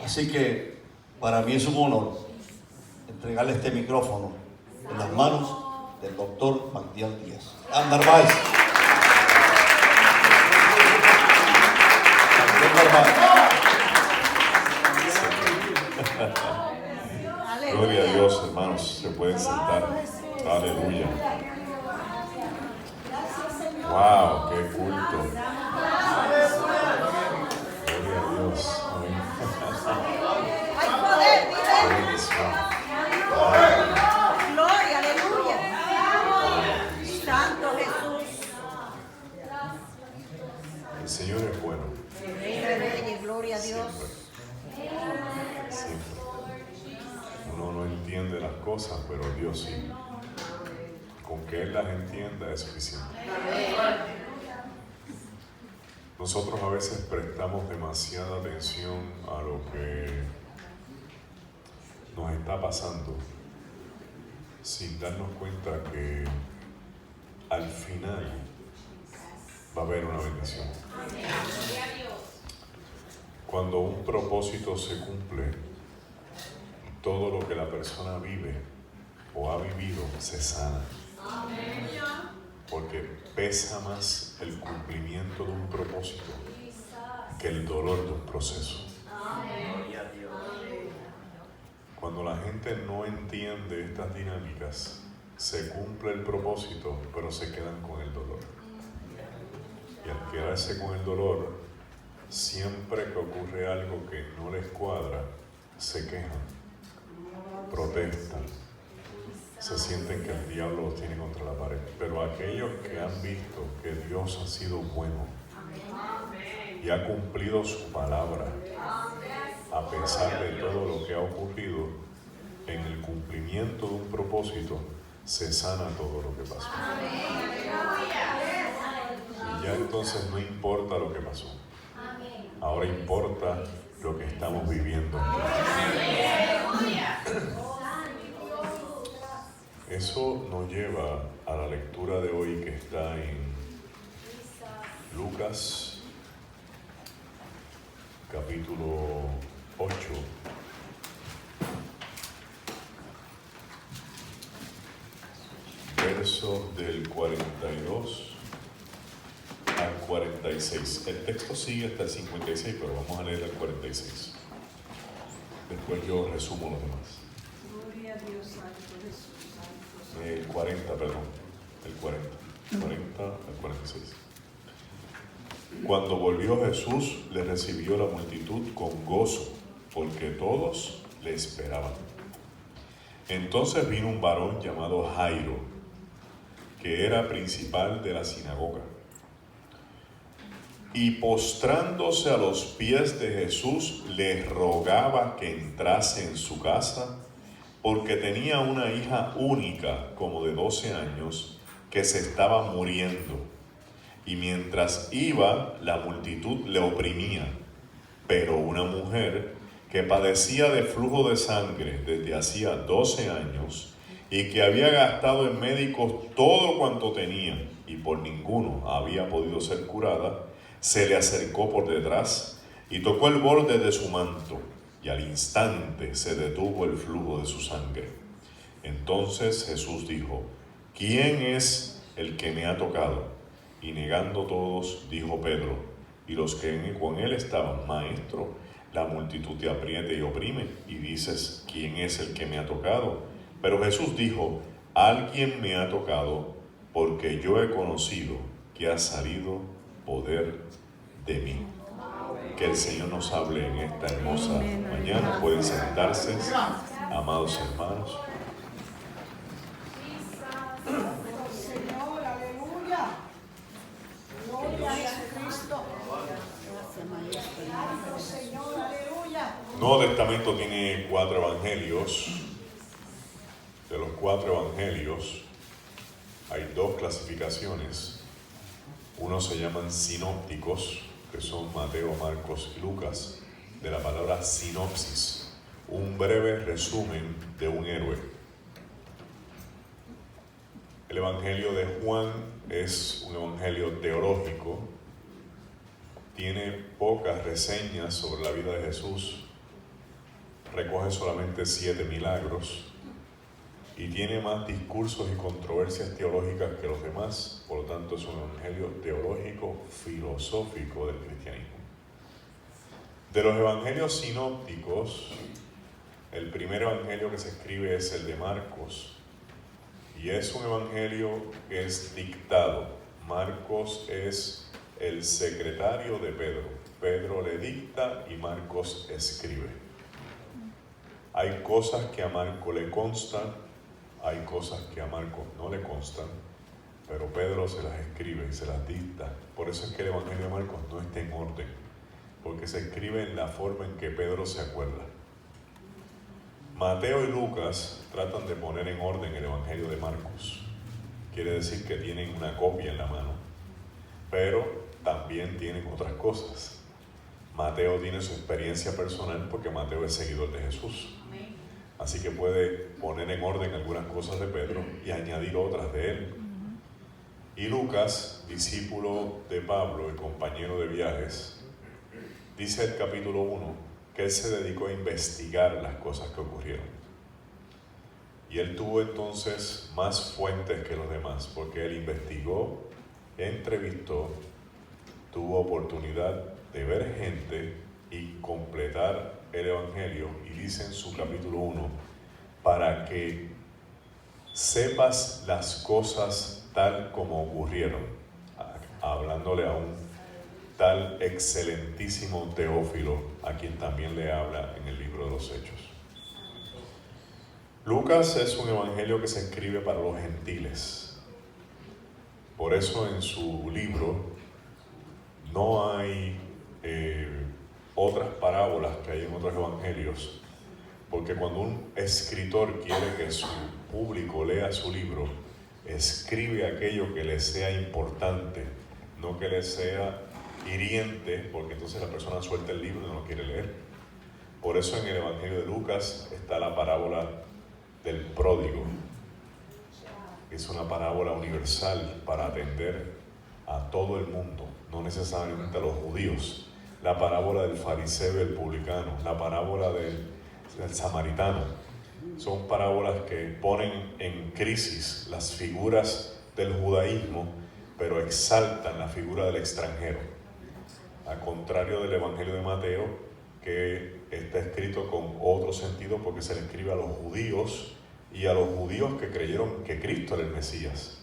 Así que para mí es un honor entregarle este micrófono en las manos del doctor Magdiel Díaz. Narváez. Gloria a Dios, hermanos, se pueden sentar. Aleluya. Wow, qué culto. Gloria a Dios. Amén. Hay poder, gloria, aleluya. Santo Jesús. El Señor es bueno. Gloria a Dios. Siempre. Uno no entiende las cosas, pero Dios sí. Con que Él las entienda es suficiente. Nosotros a veces prestamos demasiada atención a lo que nos está pasando sin darnos cuenta que al final va a haber una bendición. Cuando un propósito se cumple, todo lo que la persona vive o ha vivido se sana. Porque pesa más el cumplimiento de un propósito que el dolor de un proceso. Cuando la gente no entiende estas dinámicas, se cumple el propósito, pero se quedan con el dolor. Y al quedarse con el dolor, siempre que ocurre algo que no les cuadra, se quejan, protestan, se sienten que el diablo los tiene contra la pared. Pero aquellos que han visto que Dios ha sido bueno y ha cumplido su palabra, a pesar de todo lo que ha ocurrido, en el cumplimiento de un propósito se sana todo lo que pasó. Y ya entonces no importa lo que pasó. Ahora importa lo que estamos viviendo. Eso nos lleva a la lectura de hoy que está en Lucas, capítulo 8. Verso del 42 al 46. El texto sigue hasta el 56, pero vamos a leer el 46. Después yo resumo los demás. Gloria a Dios, Santo Jesús. El 40, perdón. El 40. 40 al 46. Cuando volvió Jesús, le recibió la multitud con gozo, porque todos le esperaban. Entonces vino un varón llamado Jairo, que era principal de la sinagoga, y postrándose a los pies de Jesús, le rogaba que entrase en su casa, porque tenía una hija única, como de 12 años, que se estaba muriendo. Y mientras iba, la multitud le oprimía. Pero una mujer que padecía de flujo de sangre desde hacía 12 años, y que había gastado en médicos todo cuanto tenía, y por ninguno había podido ser curada, se le acercó por detrás y tocó el borde de su manto, y al instante se detuvo el flujo de su sangre. Entonces Jesús dijo: ¿Quién es el que me ha tocado? Y negando todos, dijo Pedro y los que con él estaban: Maestro, la multitud te aprieta y oprime, y dices: ¿Quién es el que me ha tocado? Pero Jesús dijo: Alguien me ha tocado, porque yo he conocido que ha salido poder de mí. Que el Señor nos hable en esta hermosa mañana. Pueden sentarse, amados hermanos. Señor, aleluya. Gloria a Jesucristo. Gracias, Señor, aleluya. Nuevo Testamento tiene 4 evangelios. De los 4 evangelios hay 2 clasificaciones. Unos se llaman sinópticos, que son Mateo, Marcos y Lucas, de la palabra sinopsis, un breve resumen de un héroe. El evangelio de Juan es un evangelio teológico, tiene pocas reseñas sobre la vida de Jesús, recoge solamente 7 milagros y tiene más discursos y controversias teológicas que los demás, por lo tanto es un evangelio teológico filosófico del cristianismo. De los evangelios sinópticos, el primer evangelio que se escribe es el de Marcos, y es un evangelio que es dictado. Marcos es el secretario de Pedro. Pedro le dicta y Marcos escribe. Hay cosas que a Marcos le constan, hay cosas que a Marcos no le constan, pero Pedro se las escribe y se las dicta. Por eso es que el evangelio de Marcos no está en orden, porque se escribe en la forma en que Pedro se acuerda. Mateo y Lucas tratan de poner en orden el evangelio de Marcos. Quiere decir que tienen una copia en la mano, pero también tienen otras cosas. Mateo tiene su experiencia personal porque Mateo es seguidor de Jesús. Así que puede poner en orden algunas cosas de Pedro y añadir otras de él. Y Lucas, discípulo de Pablo y compañero de viajes, dice el capítulo 1 que él se dedicó a investigar las cosas que ocurrieron. Y él tuvo entonces más fuentes que los demás, porque él investigó, entrevistó, tuvo oportunidad de ver gente y completar el evangelio. Y dice en su capítulo 1, para que sepas las cosas tal como ocurrieron, hablándole a un tal excelentísimo Teófilo, a quien también le habla en el libro de los Hechos. Lucas es un evangelio que se escribe para los gentiles. Por eso en su libro no hay otras parábolas que hay en otros evangelios, porque cuando un escritor quiere que su público lea su libro, escribe aquello que le sea importante, no que le sea hiriente, porque entonces la persona suelta el libro y no lo quiere leer. Por eso en el evangelio de Lucas está la parábola del pródigo. Es una parábola universal para atender a todo el mundo, no necesariamente a los judíos. La parábola del fariseo y el publicano, la parábola del samaritano, son parábolas que ponen en crisis las figuras del judaísmo, pero exaltan la figura del extranjero. Al contrario del evangelio de Mateo, que está escrito con otro sentido porque se le escribe a los judíos y a los judíos que creyeron que Cristo era el Mesías.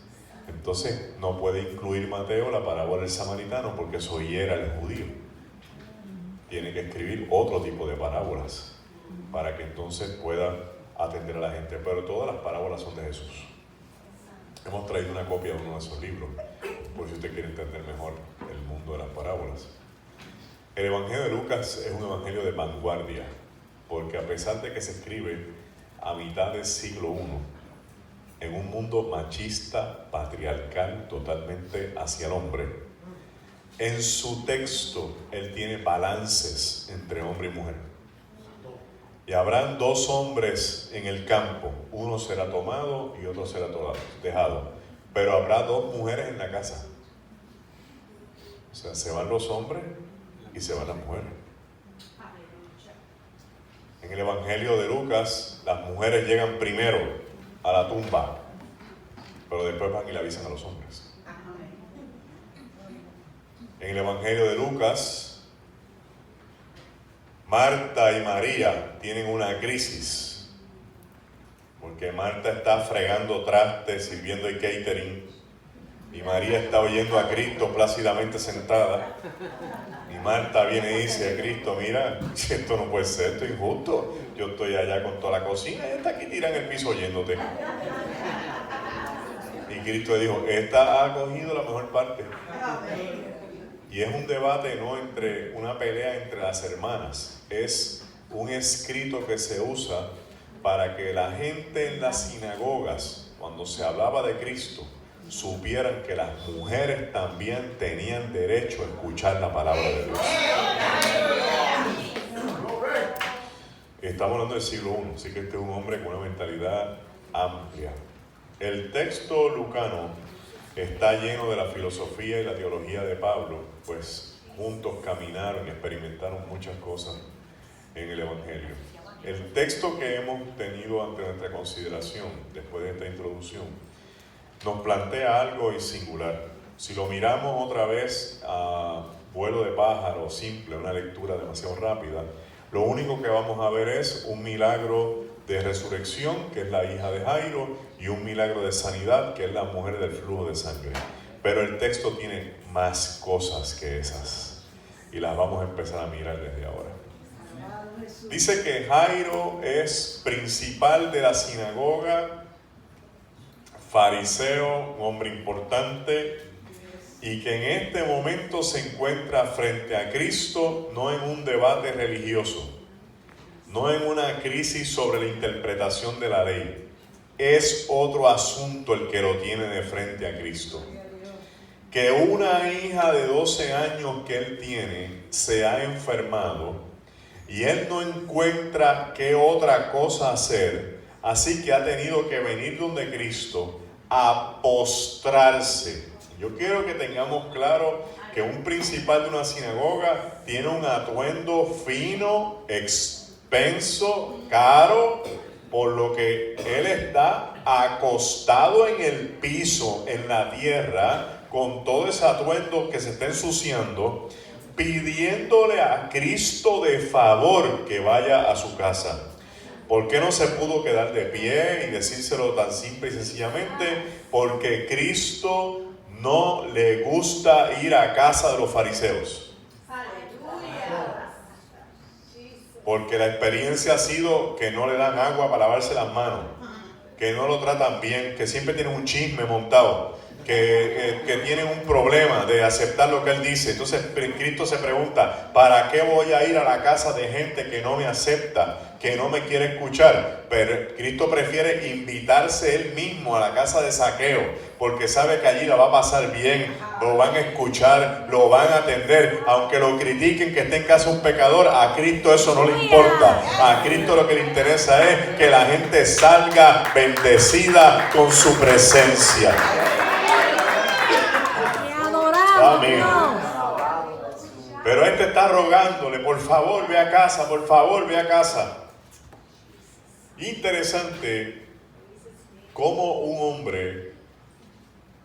Entonces no puede incluir Mateo la parábola del samaritano porque eso hiera al judío. Tiene que escribir otro tipo de parábolas para que entonces pueda atender a la gente. Pero todas las parábolas son de Jesús. Hemos traído una copia de uno de esos libros, por si usted quiere entender mejor el mundo de las parábolas. El evangelio de Lucas es un evangelio de vanguardia, porque a pesar de que se escribe a mitad del siglo I, en un mundo machista, patriarcal, totalmente hacia el hombre, en su texto él tiene balances entre hombre y mujer. Y habrán dos hombres en el campo, uno será tomado y otro será dejado, pero habrá dos mujeres en la casa. O sea, se van los hombres y se van las mujeres. En el evangelio de Lucas, las mujeres llegan primero a la tumba, pero después van y le avisan a los hombres. En el evangelio de Lucas, Marta y María tienen una crisis, porque Marta está fregando trastes, sirviendo el catering, y María está oyendo a Cristo plácidamente sentada. Y Marta viene y dice a Cristo, mira, esto no puede ser, esto es injusto. Yo estoy allá con toda la cocina y esta aquí tira en el piso oyéndote. Y Cristo le dijo, esta ha cogido la mejor parte. Y es un debate, no una pelea entre las hermanas. Es un escrito que se usa para que la gente en las sinagogas, cuando se hablaba de Cristo, supieran que las mujeres también tenían derecho a escuchar la palabra de Dios. Estamos hablando del siglo I, así que este es un hombre con una mentalidad amplia. El texto lucano está lleno de la filosofía y la teología de Pablo, pues juntos caminaron y experimentaron muchas cosas en el Evangelio. El texto que hemos tenido ante nuestra consideración, después de esta introducción, nos plantea algo singular. Si lo miramos otra vez a vuelo de pájaro simple, una lectura demasiado rápida, lo único que vamos a ver es un milagro de resurrección, que es la hija de Jairo, y un milagro de sanidad, que es la mujer del flujo de sangre. Pero el texto tiene más cosas que esas, y las vamos a empezar a mirar desde ahora. Dice que Jairo es principal de la sinagoga, fariseo, un hombre importante, y que en este momento se encuentra frente a Cristo, no en un debate religioso, no en una crisis sobre la interpretación de la ley. Es otro asunto el que lo tiene de frente a Cristo. Que una hija de 12 años que él tiene se ha enfermado y él no encuentra qué otra cosa hacer, así que ha tenido que venir donde Cristo a postrarse. Yo quiero que tengamos claro que un principal de una sinagoga tiene un atuendo fino, expenso, caro, por lo que él está acostado en el piso, en la tierra, con todo ese atuendo que se está ensuciando, pidiéndole a Cristo de favor que vaya a su casa. ¿Por qué no se pudo quedar de pie y decírselo tan simple y sencillamente? Porque Cristo no le gusta ir a casa de los fariseos. Porque la experiencia ha sido que no le dan agua para lavarse las manos, que no lo tratan bien, que siempre tienen un chisme montado, que tienen un problema de aceptar lo que él dice. Entonces Cristo se pregunta, ¿para qué voy a ir a la casa de gente que no me acepta, que no me quiere escuchar? Pero Cristo prefiere invitarse él mismo a la casa de Zaqueo, porque sabe que allí la va a pasar bien, lo van a escuchar, lo van a atender, aunque lo critiquen que esté en casa un pecador. A Cristo eso no le importa. A Cristo lo que le interesa es que la gente salga bendecida con su presencia. Amén. Pero este está rogándole, por favor ve a casa, por favor ve a casa. Interesante cómo un hombre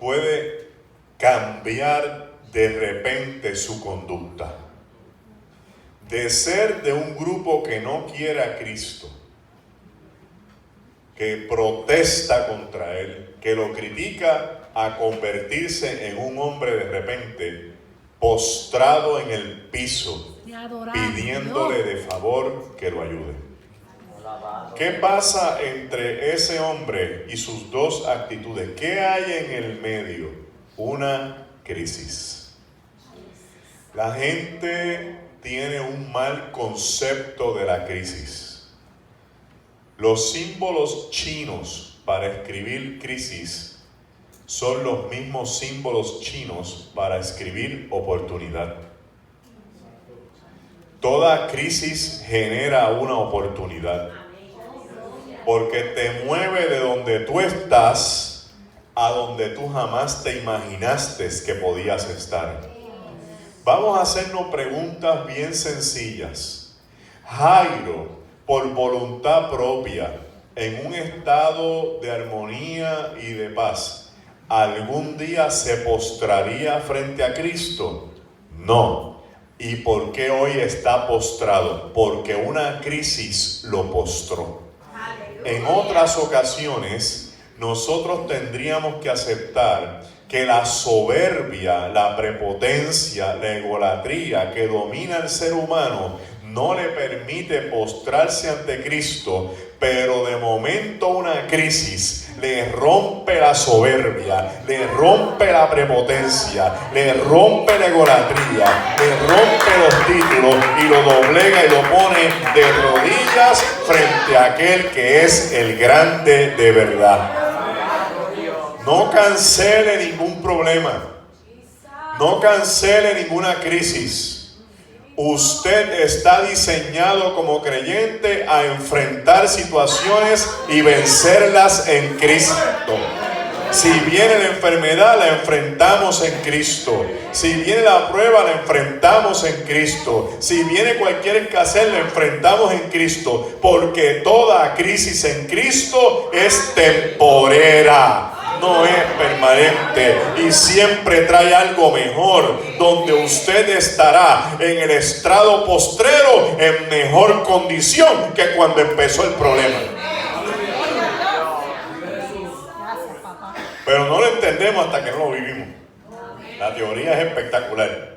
puede cambiar de repente su conducta. De ser de un grupo que no quiere a Cristo, que protesta contra él, que lo critica, a convertirse en un hombre de repente postrado en el piso, pidiéndole de favor que lo ayude. ¿Qué pasa entre ese hombre y sus dos actitudes? ¿Qué hay en el medio? Una crisis. La gente tiene un mal concepto de la crisis. Los símbolos chinos para escribir crisis son los mismos símbolos chinos para escribir oportunidad. Toda crisis genera una oportunidad, porque te mueve de donde tú estás a donde tú jamás te imaginaste que podías estar. Vamos a hacernos preguntas bien sencillas. Jairo, por voluntad propia, en un estado de armonía y de paz, ¿algún día se postraría frente a Cristo? No. ¿Y por qué hoy está postrado? Porque una crisis lo postró. En otras ocasiones, nosotros tendríamos que aceptar que la soberbia, la prepotencia, la egolatría que domina al ser humano no le permite postrarse ante Cristo, pero de momento una crisis le rompe la soberbia, le rompe la prepotencia, le rompe la egolatría, le rompe los títulos y lo doblega y lo pone de rodillas frente a aquel que es el grande de verdad. No cancele ningún problema, no cancele ninguna crisis. Usted está diseñado como creyente a enfrentar situaciones y vencerlas en Cristo. Si viene la enfermedad, la enfrentamos en Cristo. Si viene la prueba, la enfrentamos en Cristo. Si viene cualquier escasez, la enfrentamos en Cristo. Porque toda crisis en Cristo es temporera, no es permanente, y siempre trae algo mejor, donde usted estará en el estrado postrero en mejor condición que cuando empezó el problema. Pero no lo entendemos hasta que no lo vivimos. La teoría es espectacular,